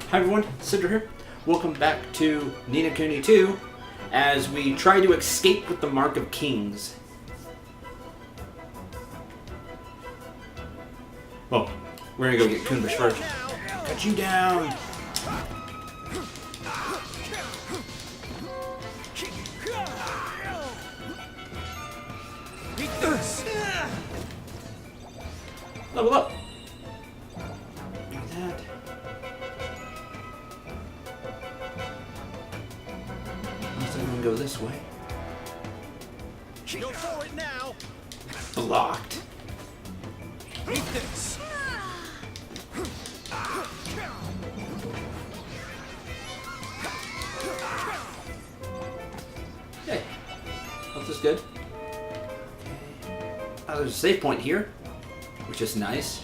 Hi everyone, Cendril here. Welcome back to Ni no Kuni 2 as we try to escape with the Mark of Kings. Well, we're gonna go get Kuni first. Cut you down! Level up! Do that. Unless I'm gonna go this way. Go for it now. Blocked. Eat this. Hey, health is good. There's a save point here, which is nice.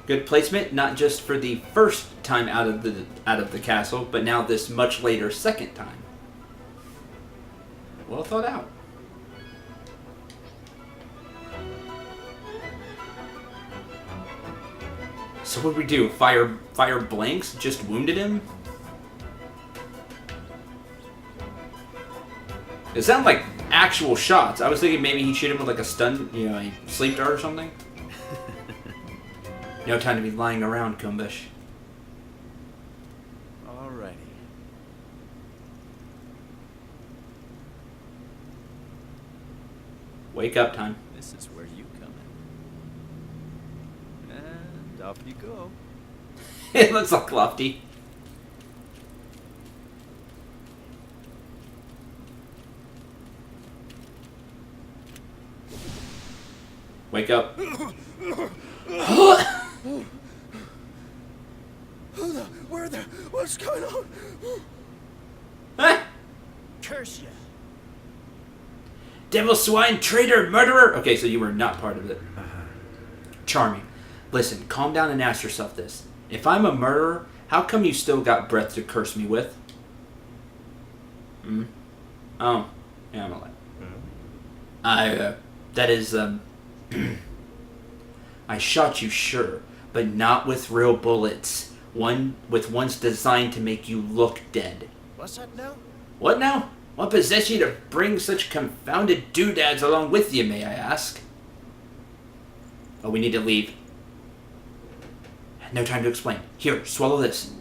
Good placement, not just for the first time out of the castle, but now this much later second time. Well thought out. So what did we do? Fire blanks? Just wounded him? It sounded like actual shots. I was thinking maybe he'd shoot him with like a stun, a sleep dart or something. No time to be lying around, Kumbish. Alrighty. Wake up time. This is where you come in. And off you go. It looks like Lofty. Wake up. What's going on? Huh? Curse you. Devil swine, traitor, murderer! Okay, so you were not part of it. Charming. Listen, calm down and ask yourself this. If I'm a murderer, how come you still got breath to curse me with? Oh. Yeah, I'm alive. That is, I shot you, sure, but not with real bullets. With ones designed to make you look dead. What's that now? What now? What possessed you to bring such confounded doodads along with you, may I ask? Oh, we need to leave. No time to explain. Here, swallow this.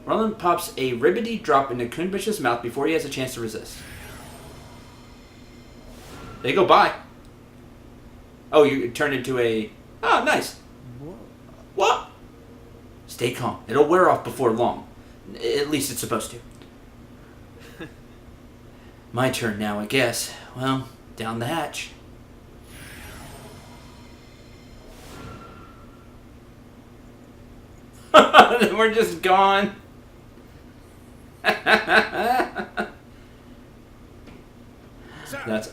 Roland pops a ribbity drop into Kunbish's mouth before he has a chance to resist. They go by. Oh, you turn into a... Oh, nice. What? Stay calm. It'll wear off before long. At least it's supposed to. My turn now, I guess. Well, down the hatch. We're just gone. That's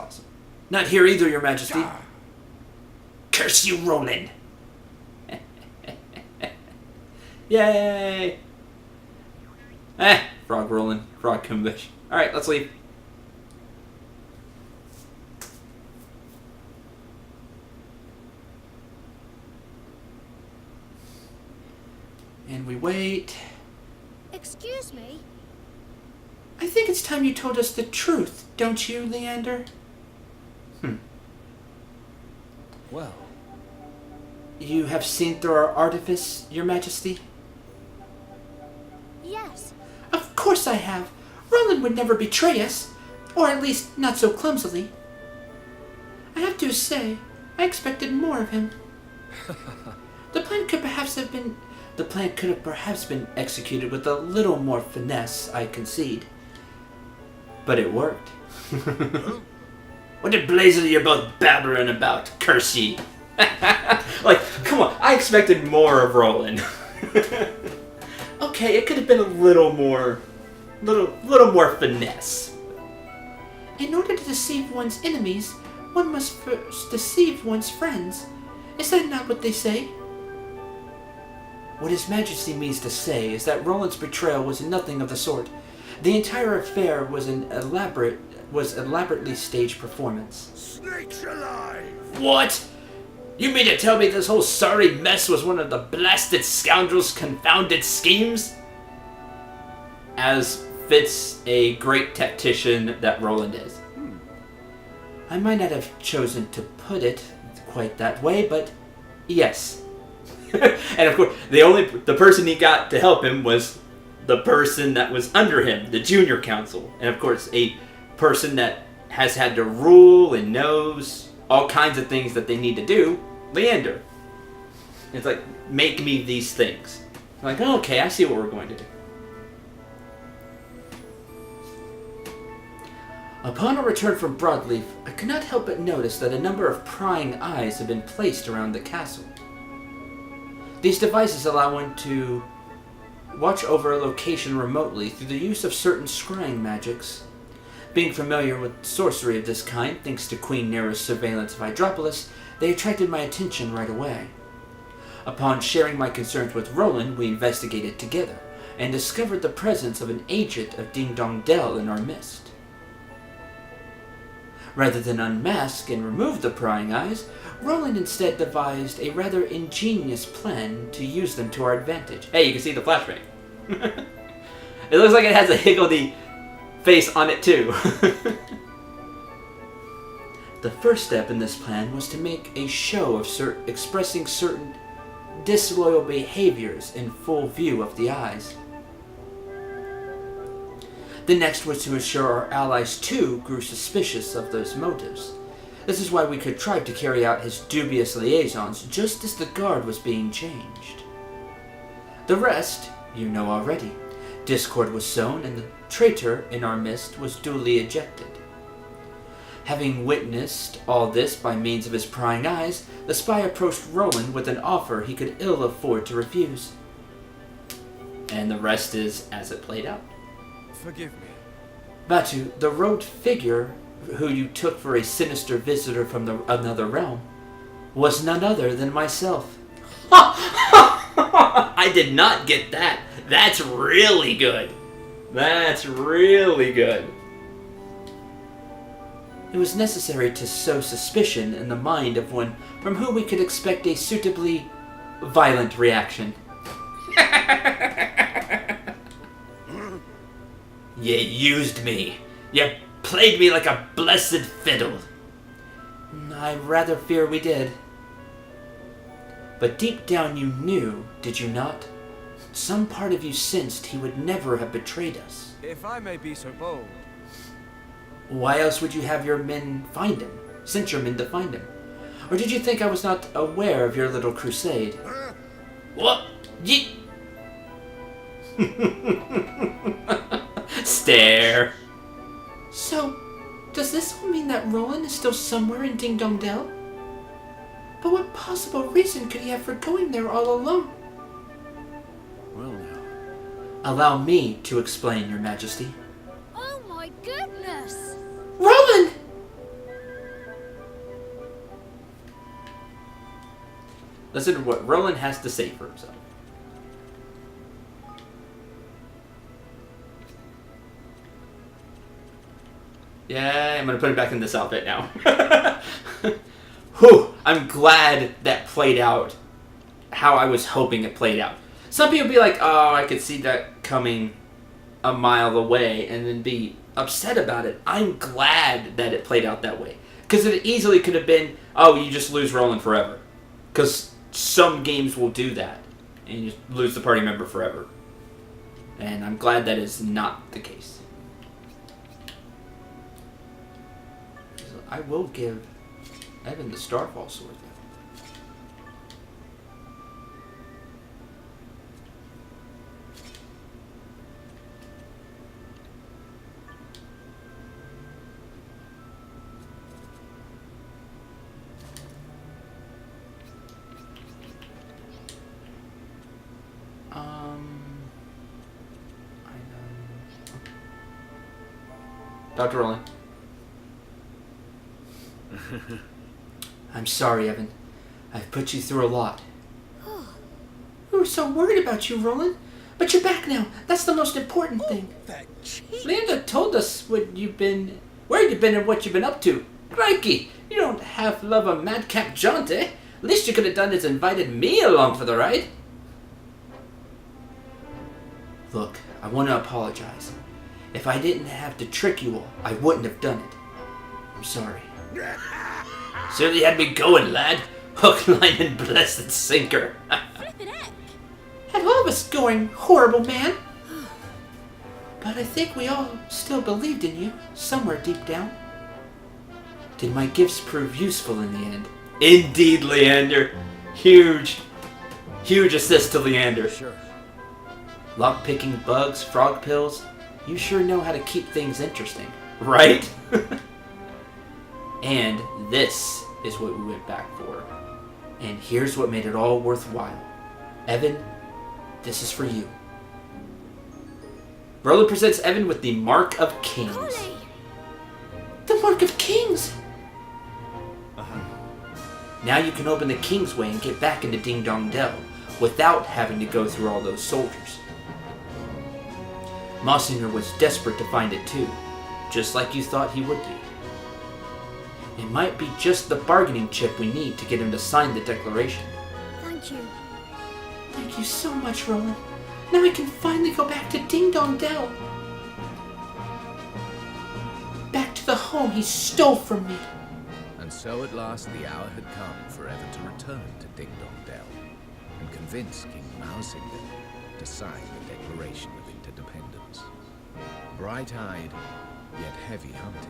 awesome. Not here either, Your Majesty. Curse you, Roland. Yay! Frog Roland. Frog Kumbish. Alright, let's leave. And we wait. Excuse me? I think it's time you told us the truth, don't you, Leander? Well. You have seen through our artifice, Your Majesty? Yes. Of course I have. Roland would never betray us. Or at least, not so clumsily. I have to say, I expected more of him. The plan could have perhaps been executed with a little more finesse, I concede. But it worked. What the blazes are you both babbling about, curse ye? Like, come on, I expected more of Roland. Okay, it could have been a little more finesse. In order to deceive one's enemies, one must first deceive one's friends. Is that not what they say? What His Majesty means to say is that Roland's betrayal was nothing of the sort. The entire affair was elaborately staged performance. Snakes alive! What? You mean to tell me this whole sorry mess was one of the blasted scoundrels' confounded schemes? As fits a great tactician that Roland is. I might not have chosen to put it quite that way, but yes. And of course, the person he got to help him was the person that was under him, the junior council. And of course, a person that has had to rule and knows all kinds of things that they need to do, Leander. It's like, make me these things. I'm like, oh, okay, I see what we're going to do. Upon our return from Broadleaf, I could not help but notice that a number of prying eyes had been placed around the castle. These devices allow one to watch over a location remotely through the use of certain scrying magics. Being familiar with sorcery of this kind, thanks to Queen Nera's surveillance of Hydropolis, they attracted my attention right away. Upon sharing my concerns with Roland, we investigated together, and discovered the presence of an agent of Ding Dong Dell in our midst. Rather than unmask and remove the prying eyes, Roland instead devised a rather ingenious plan to use them to our advantage. Hey, you can see the flashbang. It looks like it has a higgledy face on it too. The first step in this plan was to make a show of expressing certain disloyal behaviors in full view of the eyes. The next was to assure our allies too grew suspicious of those motives. This is why we contrived to carry out his dubious liaisons just as the guard was being changed. The rest, you know already. Discord was sown, and the traitor in our midst was duly ejected. Having witnessed all this by means of his prying eyes, the spy approached Roland with an offer he could ill afford to refuse. And the rest is as it played out. Forgive me. Batu, the robed figure who you took for a sinister visitor from another realm, was none other than myself. I did not get that. That's really good. That's really good. It was necessary to sow suspicion in the mind of one from whom we could expect a suitably violent reaction. You used me. You played me like a blessed fiddle. I rather fear we did. But deep down you knew, did you not? Some part of you sensed he would never have betrayed us. If I may be so bold. Why else would you have your men find him? Sent your men to find him? Or did you think I was not aware of your little crusade? What? Stare. So, does this all mean that Roland is still somewhere in Ding Dong Dell? But what possible reason could he have for going there all alone? Well now. Allow me to explain, Your Majesty. Oh my goodness! Roland! Listen to what Roland has to say for himself. Yeah, I'm going to put it back in this outfit now. Whew, I'm glad that played out how I was hoping it played out. Some people be like, oh, I could see that coming a mile away, and then be upset about it. I'm glad that it played out that way. Because it easily could have been, oh, you just lose Roland forever. Because some games will do that, and you lose the party member forever. And I'm glad that is not the case. I will give Evan the Starfall sword, though. Dr. Rowling. I'm sorry, Evan. I've put you through a lot. We were so worried about you, Roland. But you're back now. That's the most important thing. That cheat. Leander told us where you've been and what you've been up to. Crikey, you don't half love a madcap jaunt, eh? Least you could have done is invited me along for the ride. Look, I want to apologize. If I didn't have to trick you all, I wouldn't have done it. I'm sorry. Certainly had me going, lad. Hook, line, and blessed sinker. Flippin' heck. Had all of us going, horrible man. But I think we all still believed in you, somewhere deep down. Did my gifts prove useful in the end? Indeed, Leander. Huge assist to Leander. Sure. Lock-picking bugs, frog pills. You sure know how to keep things interesting, right? And this is what we went back for. And here's what made it all worthwhile. Evan, this is for you. Roland presents Evan with the Mark of Kings. Golly. The Mark of Kings! Now you can open the Kingsway and get back into Ding Dong Dell without having to go through all those soldiers. Mossinger was desperate to find it too, just like you thought he would be. It might be just the bargaining chip we need to get him to sign the declaration. Thank you. Thank you so much, Roland. Now I can finally go back to Ding Dong Dell. Back to the home he stole from me. And so at last the hour had come for Evan to return to Ding Dong Dell and convince King Mausinger to sign the Declaration of Interdependence. Bright-eyed, yet heavy-hearted,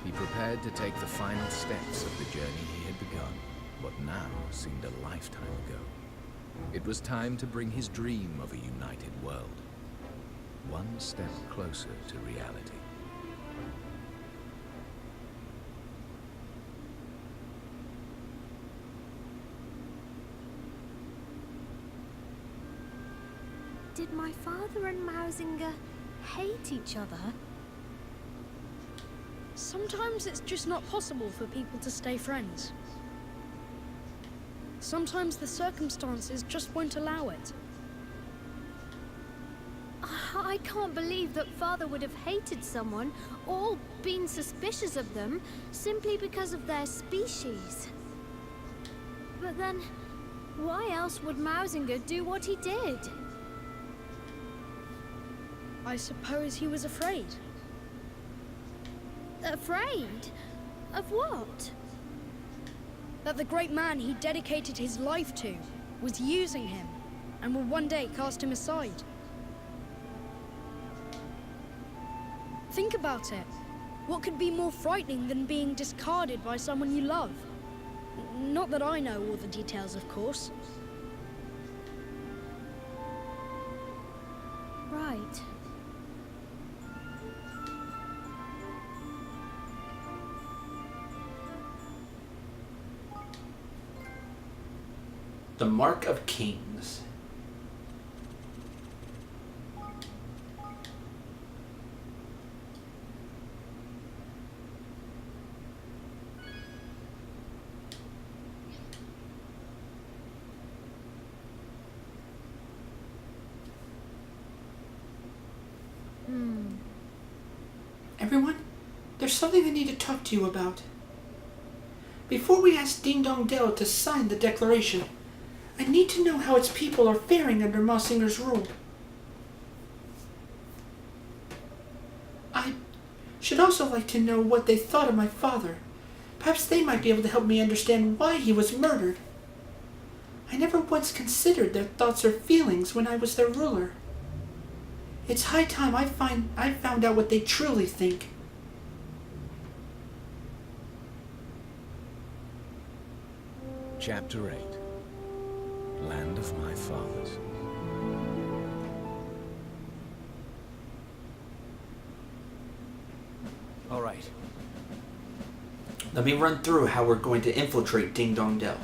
he prepared to take the final steps of the journey he had begun, what now seemed a lifetime ago. It was time to bring his dream of a united world one step closer to reality. Did my father and Mausinger hate each other? Sometimes it's just not possible for people to stay friends. Sometimes the circumstances just won't allow it. I can't believe that father would have hated someone or been suspicious of them simply because of their species. But then, why else would Mausinger do what he did? I suppose he was afraid. Afraid? Of what? That the great man he dedicated his life to was using him and will one day cast him aside. Think about it. What could be more frightening than being discarded by someone you love? Not that I know all the details, of course. Right. The Mark of Kings. Everyone, there's something I need to talk to you about. Before we ask Ding Dong Dell to sign the declaration, I need to know how its people are faring under Mossinger's rule. I should also like to know what they thought of my father. Perhaps they might be able to help me understand why he was murdered. I never once considered their thoughts or feelings when I was their ruler. It's high time I found out what they truly think. Chapter 8. Land of My Fathers. All right. Let me run through how we're going to infiltrate Ding Dong Dell.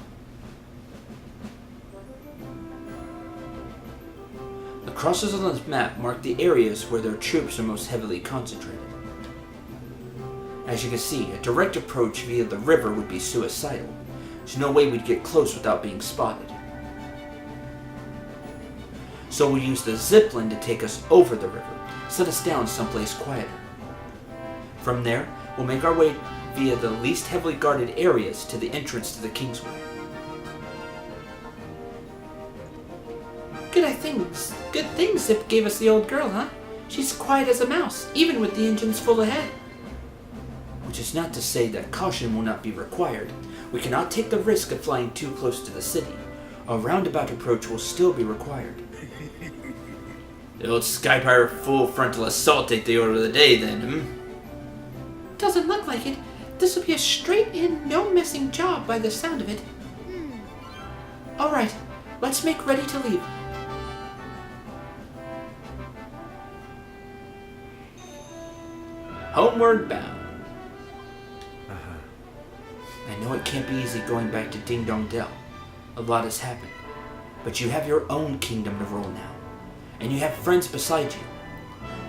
The crosses on this map mark the areas where their troops are most heavily concentrated. As you can see, a direct approach via the river would be suicidal. There's no way we'd get close without being spotted. So we'll use the zipline to take us over the river, set us down someplace quieter. From there, we'll make our way via the least heavily guarded areas to the entrance to the Kingsway. Good things Zip gave us the old girl, huh? She's quiet as a mouse, even with the engines full ahead. Which is not to say that caution will not be required. We cannot take the risk of flying too close to the city. A roundabout approach will still be required. The old Sky Pirate full frontal assault take the order of the day, then, Doesn't look like it. This will be a straight-in, no-messing job by the sound of it. Alright, let's make ready to leave. Homeward bound. I know it can't be easy going back to Ding Dong Dell. A lot has happened. But you have your own kingdom to rule now. And you have friends beside you.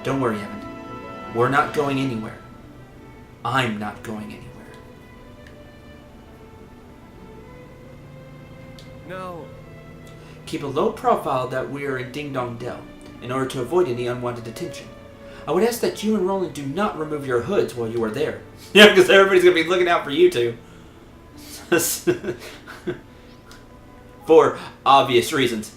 Don't worry, Evan. We're not going anywhere. I'm not going anywhere. No. Keep a low profile that we are in Ding Dong Dell in order to avoid any unwanted attention. I would ask that you and Roland do not remove your hoods while you are there. Yeah, because everybody's going to be looking out for you two. For obvious reasons.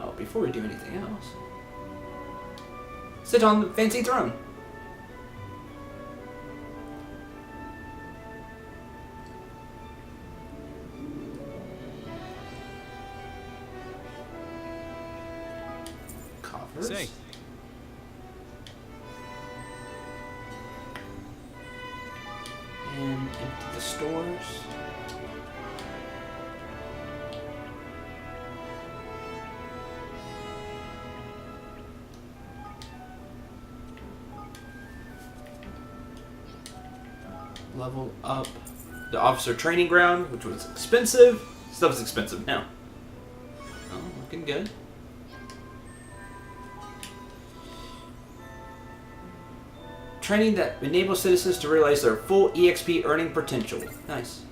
Oh, before we do anything else, sit on the fancy throne. Coffers. Say. And empty the stores. Level up the officer training ground, which was expensive. Stuff's expensive now. Oh, looking good. Training that enables citizens to realize their full EXP earning potential. Nice.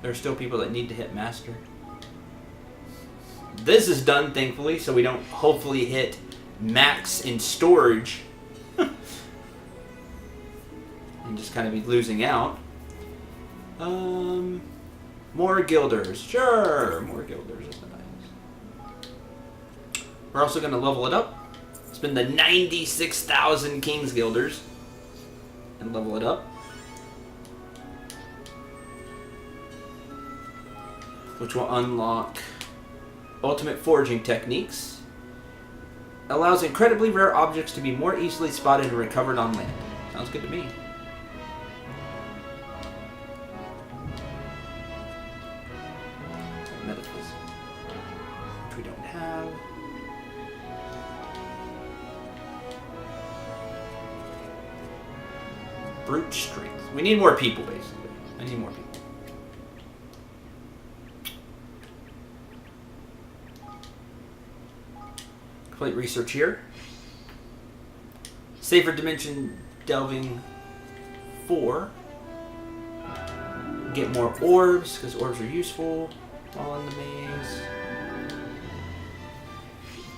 There are still people that need to hit master. This is done, thankfully, so we don't hopefully hit max in storage. And just kind of be losing out. More guilders. Sure, more guilders is nice. We're also going to level it up. Spend the 96,000 King's Guilders and level it up. Which will unlock ultimate foraging techniques. Allows incredibly rare objects to be more easily spotted and recovered on land. Sounds good to me. Medicals, which we don't have. Brute strength. We need more people, basically. I need more people. Complete research here. Safer dimension delving 4. Get more orbs, because orbs are useful while in the maze.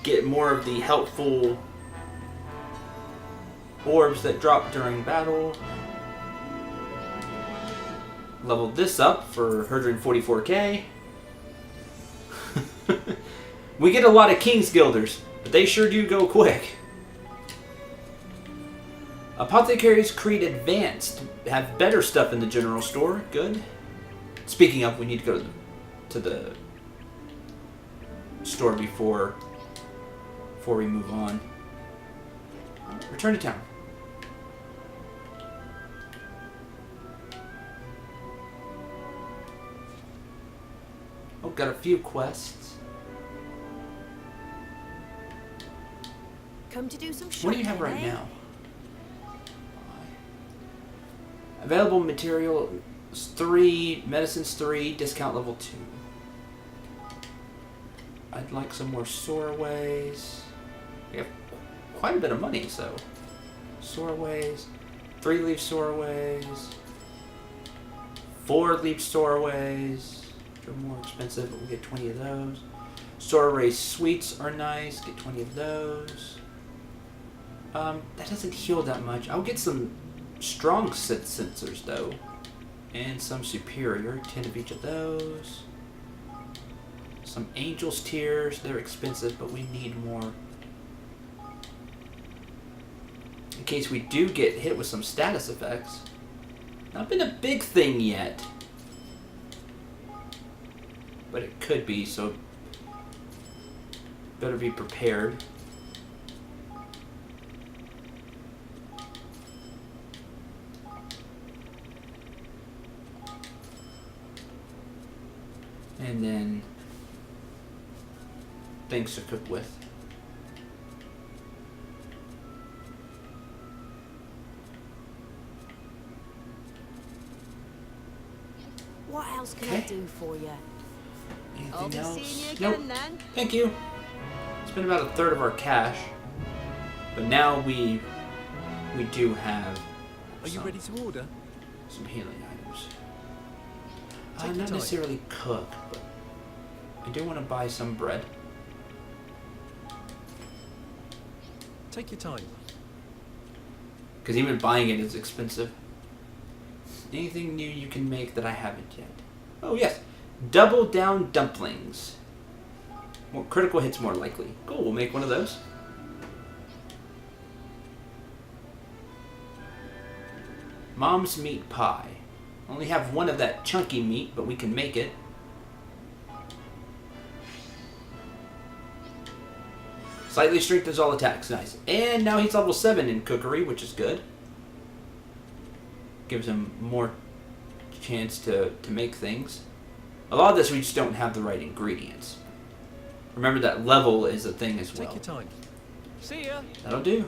Get more of the helpful orbs that drop during battle. Level this up for 144k. We get a lot of King's Guilders, but they sure do go quick. Apothecaries Creed Advanced have better stuff in the general store. Good. Speaking of, we need to go to the store before we move on. Return to town. Oh, got a few quests. Come to do some shopping. What do you have right now? Available material is 3, medicines 3, discount level 2. I'd like some more soarways. We have quite a bit of money, so soarways, 3 leaf soarways, 4 leaf soarways. They're more expensive, but we get 20 of those. Soarway sweets are nice. Get 20 of those. That doesn't heal that much. I'll get some strong sensors though. And some superior, 10 of each of those. Some Angel's Tears, they're expensive, but we need more. In case we do get hit with some status effects. Not been a big thing yet. But it could be, so better be prepared. And then things to cook with. What else can I do for you? I'll Anything be else? seeing you Nope. again then. Thank you. It's been about a third of our cash, but now we do have. Are you ready to order? Some healing items. Take your Not time. necessarily cook, but I do want to buy some bread. Take your time. Because even buying it is expensive. Anything new you can make that I haven't yet? Oh yes, double down dumplings. More critical hits, more likely. Cool, we'll make one of those. Mom's meat pie. Only have one of that chunky meat, but we can make it. Slightly strengthens all attacks. Nice. And now he's level 7 in cookery, which is good. Gives him more chance to make things. A lot of this we just don't have the right ingredients. Remember that level is a thing as well. Take your time. See ya. That'll do.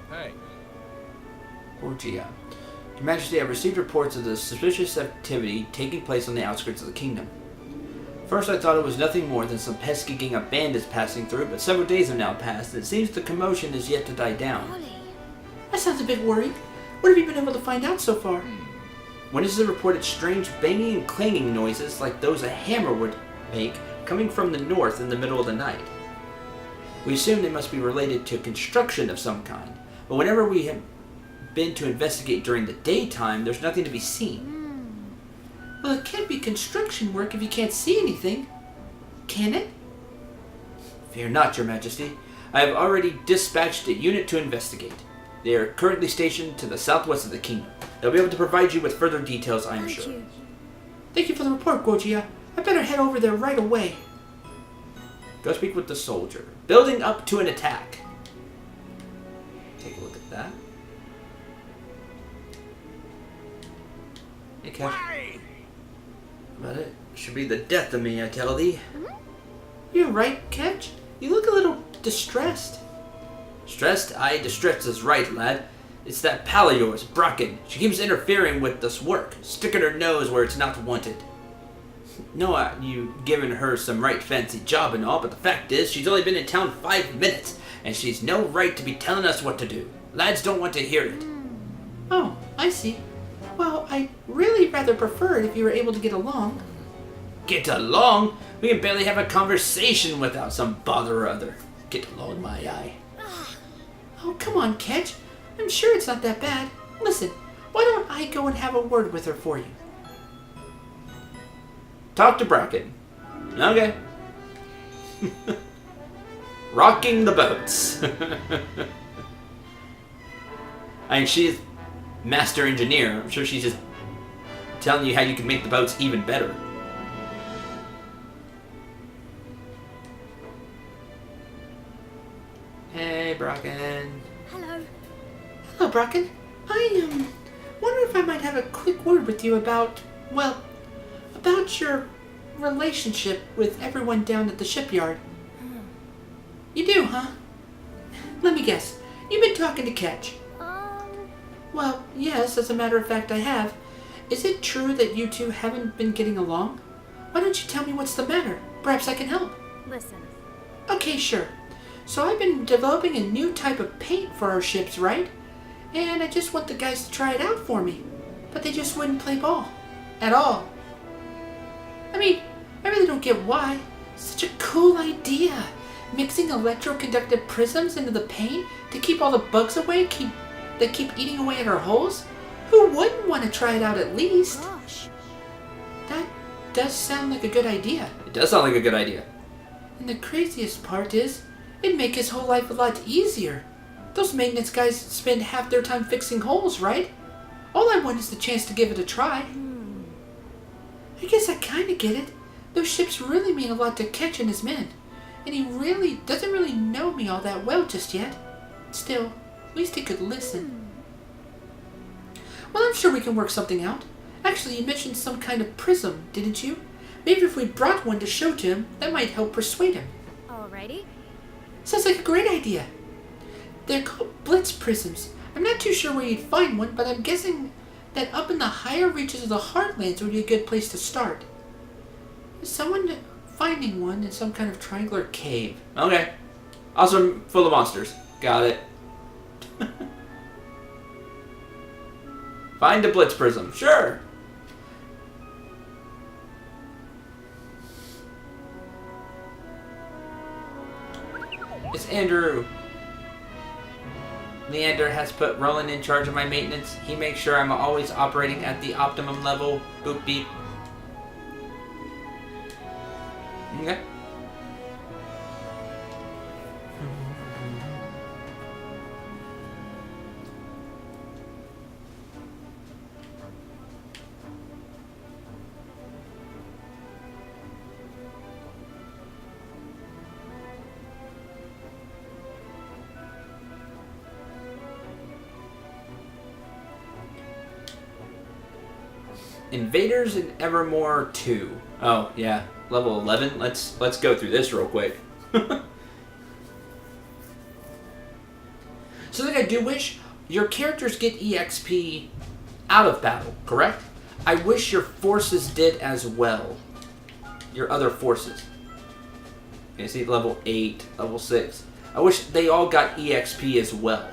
Hey. Gorgia. Your Majesty, I have received reports of the suspicious activity taking place on the outskirts of the kingdom. First I thought it was nothing more than some pesky gang of bandits passing through, but several days have now passed, and it seems the commotion is yet to die down. That sounds a bit worrying. What have you been able to find out so far? Witnesses reported strange banging and clanging noises like those a hammer would make coming from the north in the middle of the night. We assume they must be related to construction of some kind, but whenever we have been to investigate during the daytime, there's nothing to be seen. Well, it can't be construction work if you can't see anything. Can it? Fear not, Your Majesty. I have already dispatched a unit to investigate. They are currently stationed to the southwest of the kingdom. They'll be able to provide you with further details, I am Thank sure. you. Thank you for the report, Gorgia. I better head over there right away. Go speak with the soldier. Building up to an attack. Take a look at that. Hey, Kev. But it should be the death of me, I tell thee. You're right, Ketch. You look a little distressed. Stressed? Aye, distressed is right, lad. It's that pal of yours, Bracken. She keeps interfering with this work, sticking her nose where it's not wanted. No, you giving her some right fancy job and all, but the fact is, she's only been in town 5 minutes, and she's no right to be telling us what to do. Lads don't want to hear it. Oh, I see. Well, I'd really rather prefer it if you were able to get along. Get along? We can barely have a conversation without some bother or other. Get along, my eye. Oh, come on, Ketch. I'm sure it's not that bad. Listen, why don't I go and have a word with her for you? Talk to Bracken. Okay. Rocking the boats. I mean, she's master engineer. I'm sure she's just telling you how you can make the boats even better. Hey, Bracken. Hello. Hello, Bracken. I wonder if I might have a quick word with you about, well, about your relationship with everyone down at the shipyard. You do, huh? Let me guess. You've been talking to Ketch. Well, yes, as a matter of fact, I have. Is it true that you two haven't been getting along? Why don't you tell me what's the matter? Perhaps I can help. Listen. Okay, sure. So I've been developing a new type of paint for our ships, right? And I just want the guys to try it out for me. But they just wouldn't play ball. at all. I mean, I really don't get why. Such a cool idea. Mixing electroconductive prisms into the paint to keep all the bugs away that keep eating away at our holes? Who wouldn't want to try it out at least? Gosh. That does sound like a good idea. It does sound like a good idea. And the craziest part is, it'd make his whole life a lot easier. Those maintenance guys spend half their time fixing holes, right? All I want is the chance to give it a try. I guess I kinda get it. Those ships really mean a lot to Ketch and his men. And he really doesn't really know me all that well just yet. Still, at least he could listen. Well, I'm sure we can work something out. Actually, you mentioned some kind of prism, didn't you? Maybe if we brought one to show to him, that might help persuade him. Alrighty. Sounds like a great idea. They're called blitz prisms. I'm not too sure where you'd find one, but I'm guessing that up in the higher reaches of the Heartlands would be a good place to start. Is someone finding one in some kind of triangular cave? Okay. Also full of monsters. Got it. Find a blitz prism. Sure. It's Andrew. Leander has put Roland in charge of my maintenance. He makes sure I'm always operating at the optimum level. Boop beep. Okay. Invaders in Evermore 2. Oh, yeah. Level 11. Let's go through this real quick. Something I do wish, your characters get EXP out of battle, correct? I wish your forces did as well. Your other forces. Okay, see, level 8, level 6. I wish they all got EXP as well.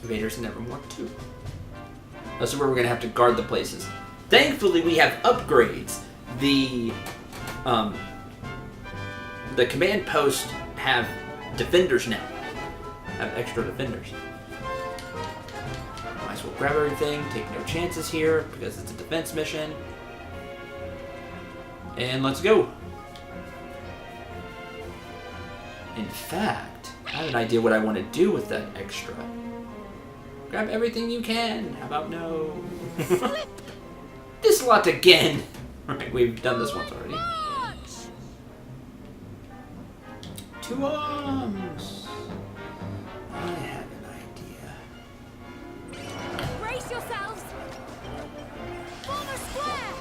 Invaders in Evermore 2. This is where we're going to have to guard the places. Thankfully, we have upgrades. The command posts have defenders now. Have extra defenders. Might as well grab everything. Take no chances here because it's a defense mission. And let's go. In fact, I have an idea what I want to do with that extra. Grab everything you can. How about no? This lot again. Right, we've done this once already. 2 arms. I have an idea. Brace yourselves. Form a square.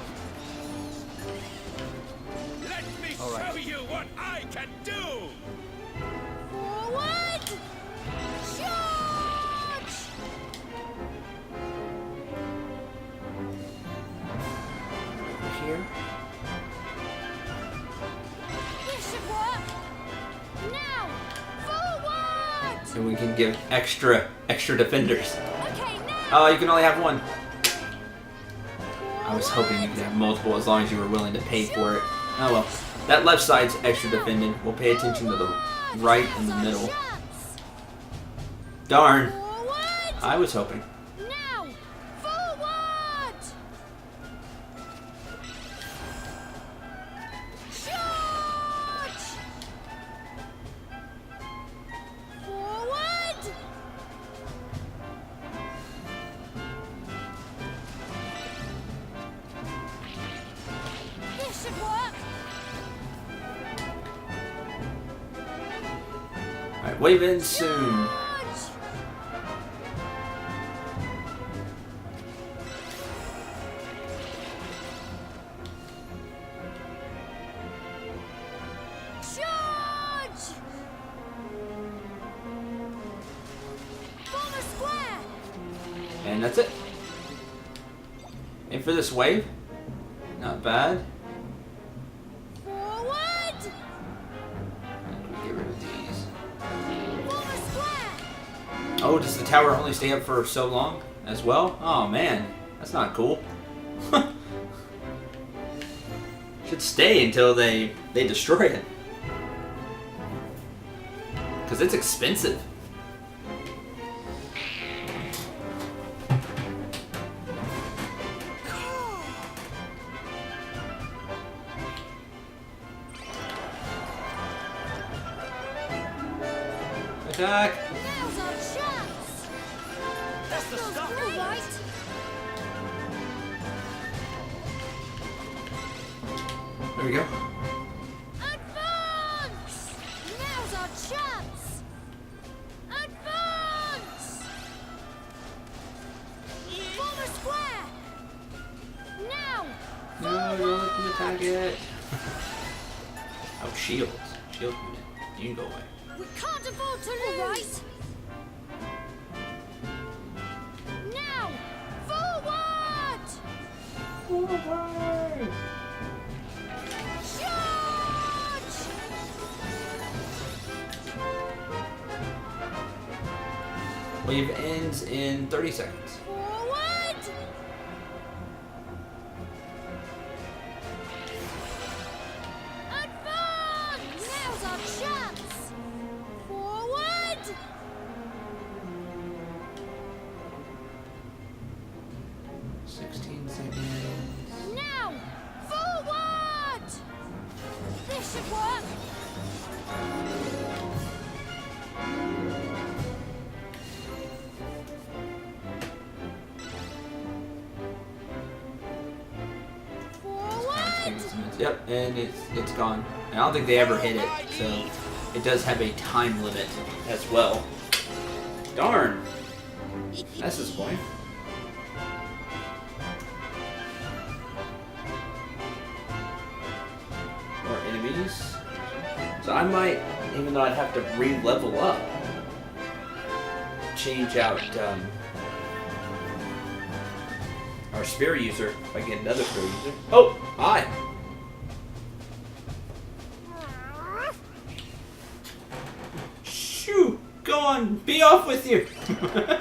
Let me show you what I can do! Forward. Charge. Over here. This should work. Now, forward. And we can give extra defenders. Okay, now. Oh, you can only have one. I was hoping you could have multiple as long as you were willing to pay for it. Oh well. That left side's extra defending. We'll pay attention to the right and the middle. Darn. Forward. I was hoping. Now, forward. Charge. Forward. This should work. Alright, wave in soon. Charge. Charge. Form a square. And that's it. And for this wave, not bad. Forward. Let me get rid of these. Form a square. Oh, does the tower only stay up for so long as well? Oh man, that's not cool. Should stay until they destroy it. Because it's expensive. Attack! Now's our chance! That's the Feels stuff. all right. There we go. Advance! Now's our chance! Advance! Form a square! Now! No, don't let them attack it. Oh, shields. Shield unit. You can go away. We can't afford to lose! Now! Forward! Forward! Charge! Wave ends in 30 seconds. Forward! Advance! Now's our chance! Forward! 16 seconds. Now! Forward! This should work! Forward! Yep, and it's gone. And I don't think they ever hit it, so it does have a time limit as well. Darn! That's disappointing. More enemies. So I might, even though I'd have to re-level up, change out our spear user if I get another spear user. Oh, hi! Shoo! Go on, be off with you! Don't let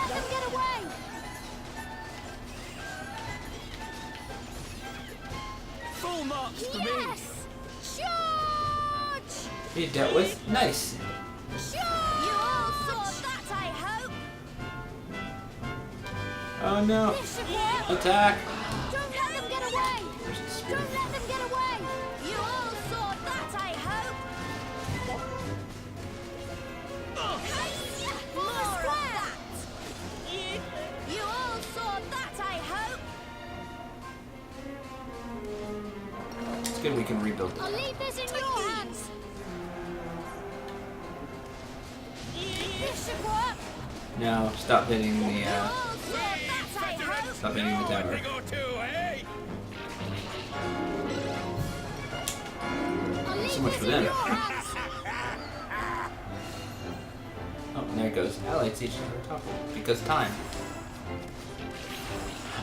them get away! Full marks for me. Yes! Charge! Be dealt with. Nice. Charge! You all saw that, I hope! Oh no. This should work! Attack! Don't let them get away! Where's the spear? Don't let them get away! You all saw that, I hope! More square! You all saw that, I hope! It's good we can rebuild I'll it. leave this in your hands! This should work! No, stop hitting the You all saw that, I hope! stop hitting the tower. We go too, eh? I'll leave So much this for in them. your hands! Oh, and there it goes. Allied siege to top because time.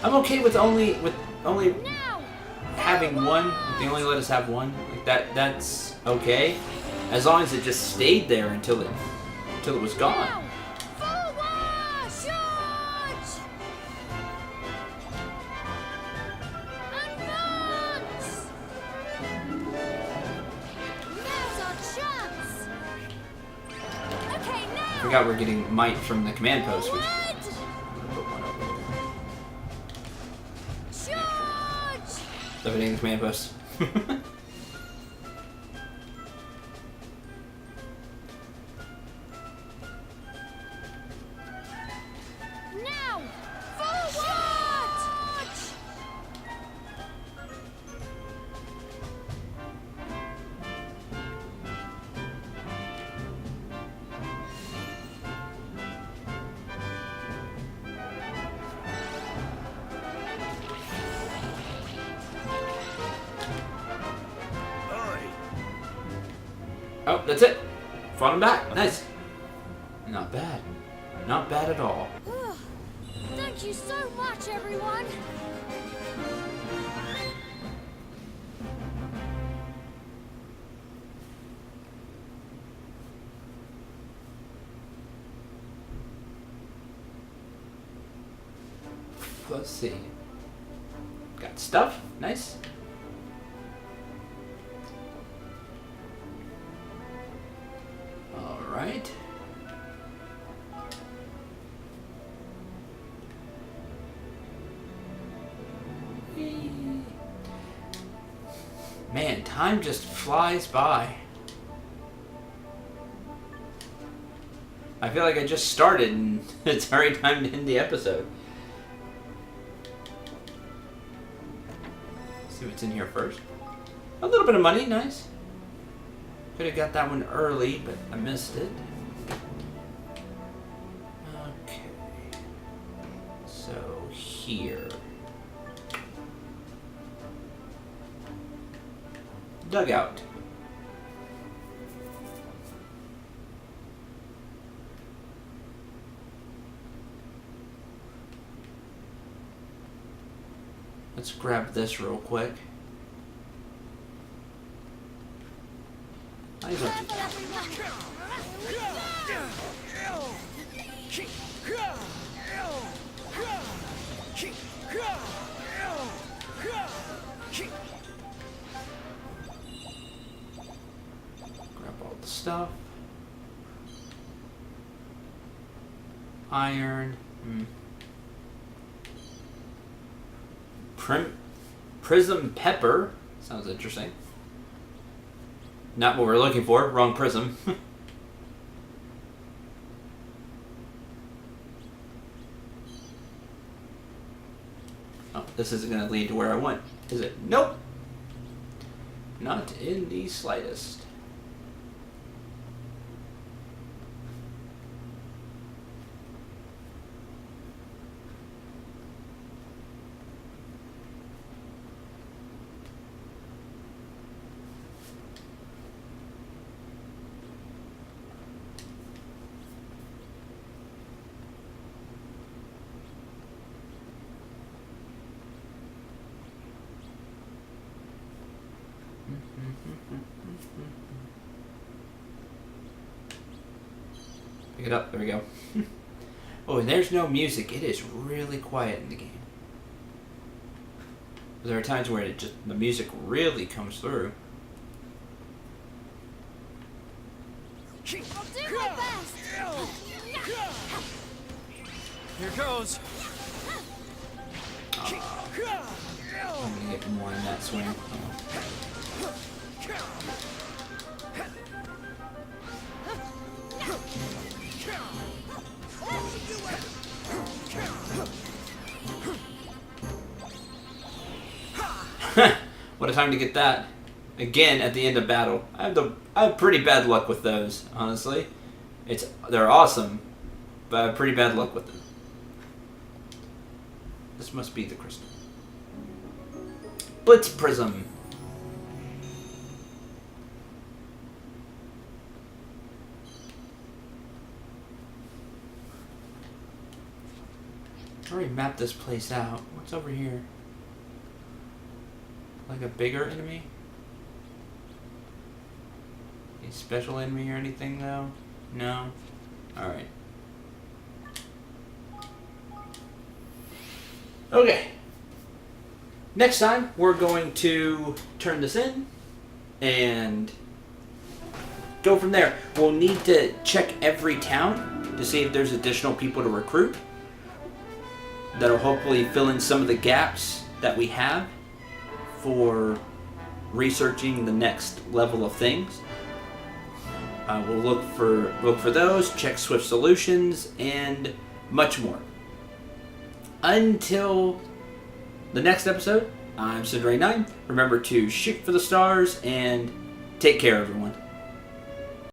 I'm okay with only Now! having one. If they only let us have one, like that's okay, as long as it just stayed there until it was gone. Now! Forward! Charge! Advance! Now's our chance! Okay, now! Forgot we're getting might from the command post, which Forward! put one over there. Charge! Stop hitting the command post. Now! Forward! Charge! Oh, that's it. Fought him back. Nice. Not bad. Not bad at all. Thank you so much, everyone! let's see. Got stuff. Nice. Alright. Man, time just flies by. I feel like I just started and it's already time to end the episode. See what's in here first. A little bit of money, nice. Could have got that one early, but I missed it. Okay. So here. Dugout. Let's grab this real quick. I don't do that. Grab all the stuff. Iron. Prism pepper. Sounds interesting. Not what we're looking for. Wrong prism. Oh, this isn't going to lead to where I went, is it? Nope. Not in the slightest. Pick it up. There we go. Oh, and there's no music. It is really quiet in the game. There are times where the music really comes through. I'll do my best. Here goes. I'm gonna get more in that swing. What a time to get that. Again, at the end of battle. I have pretty bad luck with those, honestly. They're awesome, but I have pretty bad luck with them. This must be the crystal. Blitz Prism. I already mapped this place out. What's over here? Like a bigger enemy? A special enemy or anything though? No? Alright. Okay. Next time we're going to turn this in and go from there. We'll need to check every town to see if there's additional people to recruit. That'll hopefully fill in some of the gaps that we have for researching the next level of things. We'll look for those, check Swift Solutions, and much more. Until the next episode, I'm Cendril 9. Remember to shoot for the stars and take care, everyone.